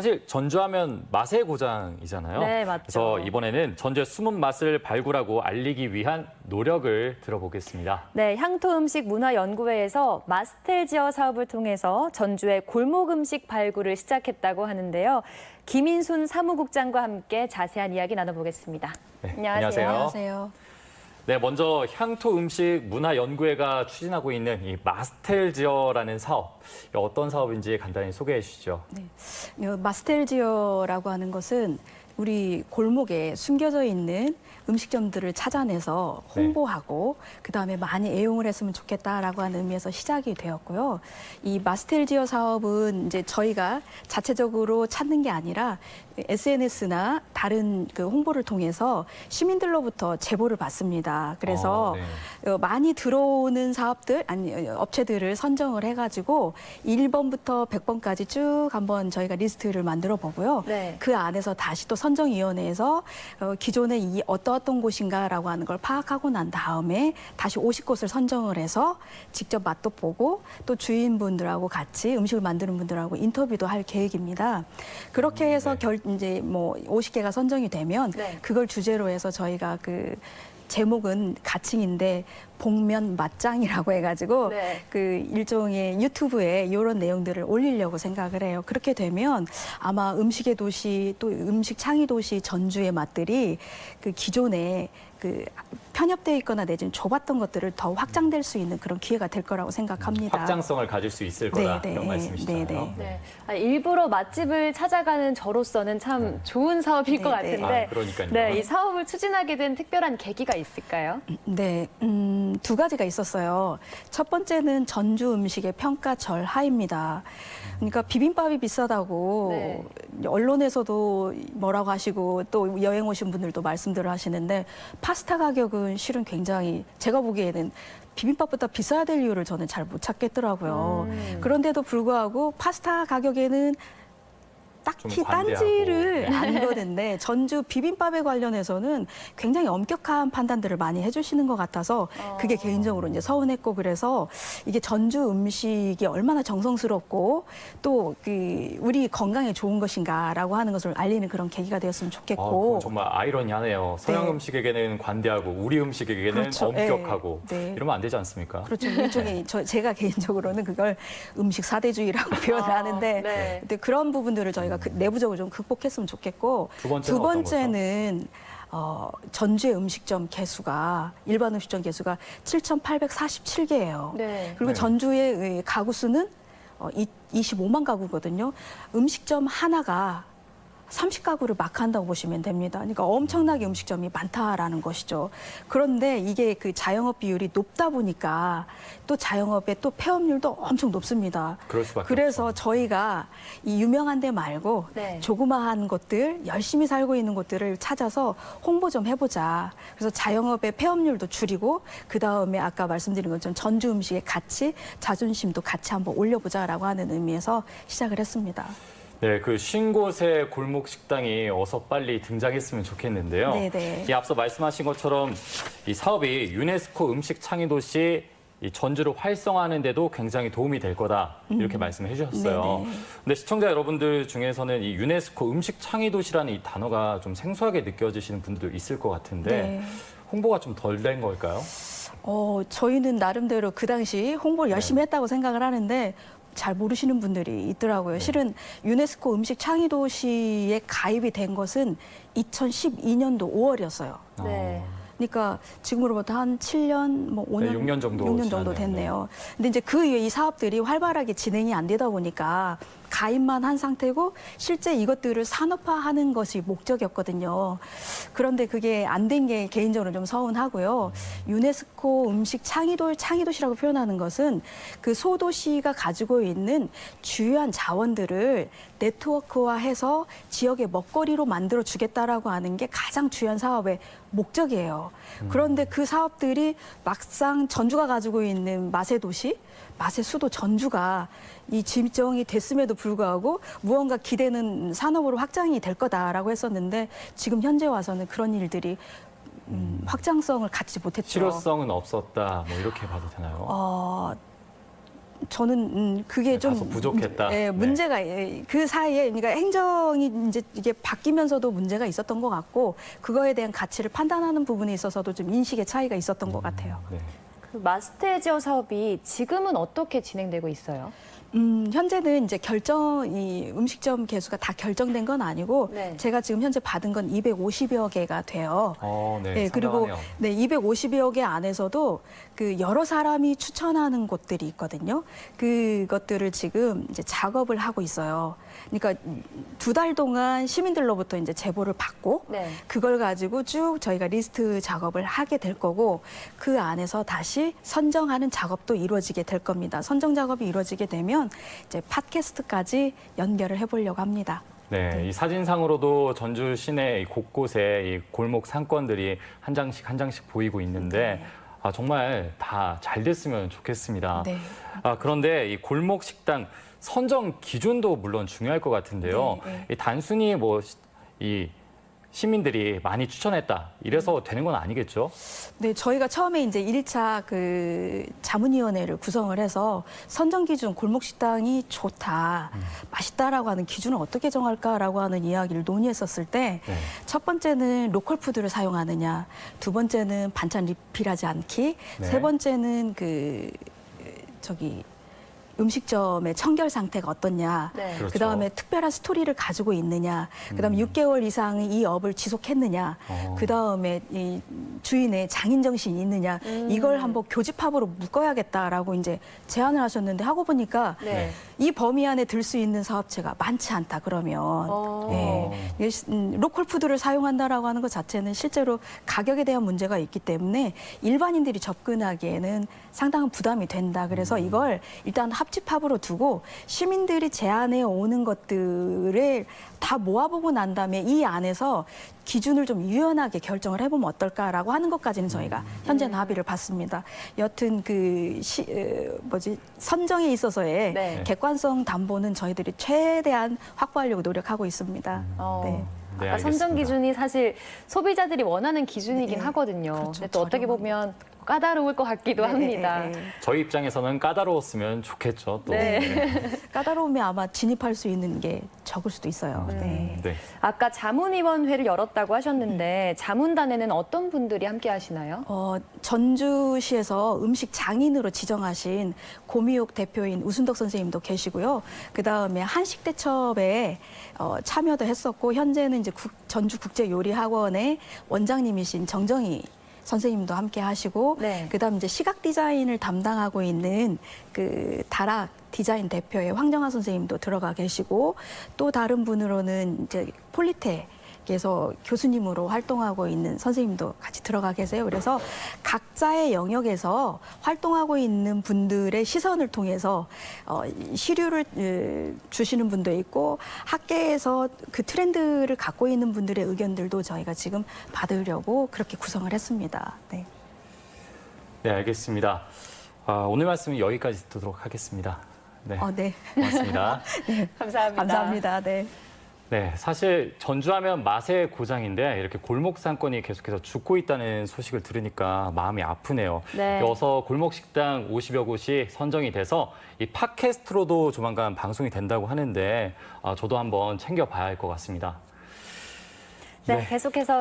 사실 전주하면 맛의 고장이잖아요. 네, 맞죠. 그래서 이번에는 전주의 숨은 맛을 발굴하고 알리기 위한 노력을 들어보겠습니다. 네, 향토음식문화연구회에서 마스텔지어 사업을 통해서 전주의 골목 음식 발굴을 시작했다고 하는데요. 김인순 사무국장과 함께 자세한 이야기 나눠보겠습니다. 네, 안녕하세요. 안녕하세요. 네, 먼저 향토음식문화연구회가 추진하고 있는 이 마스텔지어라는 사업, 어떤 사업인지 간단히 소개해 주시죠. 네. 마스텔지어라고 하는 것은 우리 골목에 숨겨져 있는 음식점들을 찾아내서 홍보하고 그다음에 많이 애용을 했으면 좋겠다라고 하는 의미에서 시작이 되었고요. 이 마스텔지어 사업은 이제 저희가 자체적으로 찾는 게 아니라 SNS나 다른 그 홍보를 통해서 시민들로부터 제보를 받습니다. 그래서 많이 들어오는 사업들, 아니 업체들을 선정을 해가지고 1번부터 100번까지 쭉 한번 저희가 리스트를 만들어 보고요. 네. 그 안에서 다시 또 선정위원회에서 기존에 이 어떤 곳인가라고 하는 걸 파악하고 난 다음에 다시 50곳을 선정을 해서 직접 맛도 보고 또 주인분들하고 같이 음식을 만드는 분들하고 인터뷰도 할 계획입니다. 그렇게 해서 이제 뭐 50개가 선정이 되면 그걸 주제로 해서 저희가 그 제목은 가칭인데 복면 맛장이라고 해가지고 그 일종의 유튜브에 이런 내용들을 올리려고 생각을 해요. 그렇게 되면 아마 음식의 도시 또 음식 창의 도시 전주의 맛들이 그 기존에 그 편협되어 있거나 내지는 좁았던 것들을 더 확장될 수 있는 그런 기회가 될 거라고 생각합니다. 확장성을 가질 수 있을 거다 이런 말씀이시잖아요. 네. 일부러 맛집을 찾아가는 저로서는 참 좋은 사업일 것 같은데 그러니까요. 네, 이 사업을 추진하게 된 특별한 계기가 있을까요? 네, 두 가지가 있었어요. 첫 번째는 전주 음식의 평가절 하입니다. 그러니까 비빔밥이 비싸다고 언론에서도 뭐라고 하시고 또 여행 오신 분들도 말씀들을 하시는데 파스타 가격은 실은 굉장히 제가 보기에는 비빔밥보다 비싸야 될 이유를 저는 잘 못 찾겠더라고요. 그런데도 불구하고 파스타 가격에는 딱히 딴지를 안 거는데 전주 비빔밥에 관련해서는 굉장히 엄격한 판단들을 많이 해주시는 것 같아서 그게 개인적으로 이제 서운했고 그래서 이게 전주 음식이 얼마나 정성스럽고 또 그 우리 건강에 좋은 것인가라고 하는 것을 알리는 그런 계기가 되었으면 좋겠고 정말 아이러니하네요. 서양 음식에게는 관대하고 우리 음식에게는 엄격하고 이러면 안 되지 않습니까? 그렇죠. 일종의 제가 개인적으로는 그걸 음식 사대주의라고 표현을 하는데 근데 그런 부분들을 저희가 내부적으로 좀 극복했으면 좋겠고 두 번째는 전주의 음식점 개수가 일반 음식점 개수가 7,847개예요. 그리고 전주의 가구 수는 25만 가구거든요. 음식점 하나가 30가구를 마크한다고 보시면 됩니다. 그러니까 엄청나게 음식점이 많다라는 것이죠. 그런데 이게 그 자영업 비율이 높다 보니까 또 자영업의 또 폐업률도 엄청 높습니다. 그럴 수밖에 그래서 없죠. 저희가 이 유명한 데 말고 조그마한 곳들, 열심히 살고 있는 곳들을 찾아서 홍보 좀 해보자. 그래서 자영업의 폐업률도 줄이고 그다음에 아까 말씀드린 것처럼 전주 음식의 가치, 자존심도 같이 한번 올려보자라고 하는 의미에서 시작을 했습니다. 네, 그 쉰곳의 골목 식당이 어서 빨리 등장했으면 좋겠는데요. 이 앞서 말씀하신 것처럼 이 사업이 유네스코 음식 창의 도시 이 전주를 활성화하는 데도 굉장히 도움이 될 거다 이렇게 말씀해 주셨어요. 근데 시청자 여러분들 중에서는 이 유네스코 음식 창의 도시라는 이 단어가 좀 생소하게 느껴지시는 분들도 있을 것 같은데 홍보가 좀 덜 된 걸까요? 저희는 나름대로 그 당시 홍보를 열심히 했다고 생각을 하는데 잘 모르시는 분들이 있더라고요. 실은 유네스코 음식 창의 도시에 가입이 된 것은 2012년도 5월이었어요. 그러니까 지금으로부터 한 7년, 뭐 5년, 6년 정도, 6년 정도 됐네요. 근데 이제 그 이후에 이 사업들이 활발하게 진행이 안 되다 보니까 가입만 한 상태고 실제 이것들을 산업화하는 것이 목적이었거든요. 그런데 그게 안 된 게 개인적으로 좀 서운하고요. 유네스코 음식 창의도시라고 표현하는 것은 그 소도시가 가지고 있는 주요한 자원들을 네트워크화해서 지역의 먹거리로 만들어 주겠다라고 하는 게 가장 주요한 사업의 목적이에요. 그런데 그 사업들이 막상 전주가 가지고 있는 맛의 도시, 맛의 수도 전주가 이 지정이 됐음에도 불구하고 무언가 기대는 산업으로 확장이 될 거다라고 했었는데 지금 현재 와서는 그런 일들이 확장성을 갖지 못했죠. 실효성은 없었다, 뭐 이렇게 봐도 되나요? 저는 그게 좀 다소 부족했다. 문제가 그 사이에 그러니까 행정이 이제 이게 바뀌면서도 문제가 있었던 것 같고 그거에 대한 가치를 판단하는 부분에 있어서도 좀 인식의 차이가 있었던 것 같아요. 네. 그 마스텔지어 사업이 지금은 어떻게 진행되고 있어요? 현재는 이제 이 음식점 개수가 다 결정된 건 아니고 네. 제가 지금 현재 받은 건 250여 개가 돼요. 네, 그리고 상당하네요. 250여 개 안에서도 그 여러 사람이 추천하는 곳들이 있거든요. 그것들을 지금 이제 작업을 하고 있어요. 그러니까 2달 동안 시민들로부터 이제 제보를 받고 네. 그걸 가지고 쭉 저희가 리스트 작업을 하게 될 거고 그 안에서 다시 선정하는 작업도 이루어지게 될 겁니다. 선정 작업이 이루어지게 되면 이제 팟캐스트까지 연결을 해보려고 합니다. 네, 이 사진상으로도 전주 시내 곳곳에 이 골목 상권들이 한 장씩 보이고 있는데 정말 다 잘 됐으면 좋겠습니다. 네. 그런데 이 골목 식당 선정 기준도 물론 중요할 것 같은데요. 이 단순히 이 시민들이 많이 추천했다 이래서 되는 건 아니겠죠? 네, 저희가 처음에 이제 1차 그 자문위원회를 구성을 해서 선정 기준 골목 식당이 좋다, 맛있다라고 하는 기준을 어떻게 정할까라고 하는 이야기를 논의했었을 때 첫 번째는 로컬 푸드를 사용하느냐, 두 번째는 반찬 리필하지 않기, 세 번째는 음식점의 청결 상태가 어떻냐, 네. 그렇죠. 그다음에 특별한 스토리를 가지고 있느냐, 그다음에 6개월 이상 이 업을 지속했느냐, 그다음에 이 주인의 장인 정신이 있느냐, 이걸 한번 교집합으로 묶어야겠다라고 이제 제안을 하셨는데 하고 보니까 네. 이 범위 안에 들 수 있는 사업체가 많지 않다 그러면 이게 로컬 푸드를 사용한다라고 하는 것 자체는 실제로 가격에 대한 문제가 있기 때문에 일반인들이 접근하기에는 상당한 부담이 된다. 그래서 이걸 일단 합집합으로 두고 시민들이 제안해 오는 것들을 다 모아보고 난 다음에 이 안에서 기준을 좀 유연하게 결정을 해보면 어떨까라고 하는 것까지는 저희가 현재는 합의를 봤습니다. 여튼 선정에 있어서의 네. 객관성 담보는 저희들이 최대한 확보하려고 노력하고 있습니다. 네. 네, 아까 선정 알겠습니다. 기준이 사실 소비자들이 원하는 기준이긴 네. 하거든요. 그렇죠. 근데 또 어떻게 보면 까다로울 것 같기도 합니다. 저희 입장에서는 까다로웠으면 좋겠죠. 또. 네. 까다로움에 아마 진입할 수 있는 게 적을 수도 있어요. 네. 네. 아까 자문위원회를 열었다고 하셨는데 자문단에는 어떤 분들이 함께 하시나요? 전주시에서 음식 장인으로 지정하신 고미옥 대표인 우순덕 선생님도 계시고요. 그다음에 한식대첩에 참여도 했었고 현재는 이제 전주국제요리학원의 원장님이신 정정희 선생님도 함께 하시고 네. 그다음 이제 시각 디자인을 담당하고 있는 그 다락 디자인 대표의 황정아 선생님도 들어가 계시고 또 다른 분으로는 이제 폴리텍에서 교수님으로 활동하고 있는 선생님도 같이 들어가 계세요. 그래서 각자의 영역에서 활동하고 있는 분들의 시선을 통해서 시류를 주시는 분도 있고 학계에서 그 트렌드를 갖고 있는 분들의 의견들도 저희가 지금 받으려고 그렇게 구성을 했습니다. 네. 네, 알겠습니다. 오늘 말씀은 여기까지 듣도록 하겠습니다. 네. 네. 고맙습니다. 감사합니다. 감사합니다. 네. 네, 사실 전주하면 맛의 고장인데 이렇게 골목 상권이 계속해서 죽고 있다는 소식을 들으니까 마음이 아프네요. 네. 여기서 골목 식당 50여 곳이 선정이 돼서 이 팟캐스트로도 조만간 방송이 된다고 하는데 저도 한번 챙겨봐야 할 것 같습니다. 네, 계속해서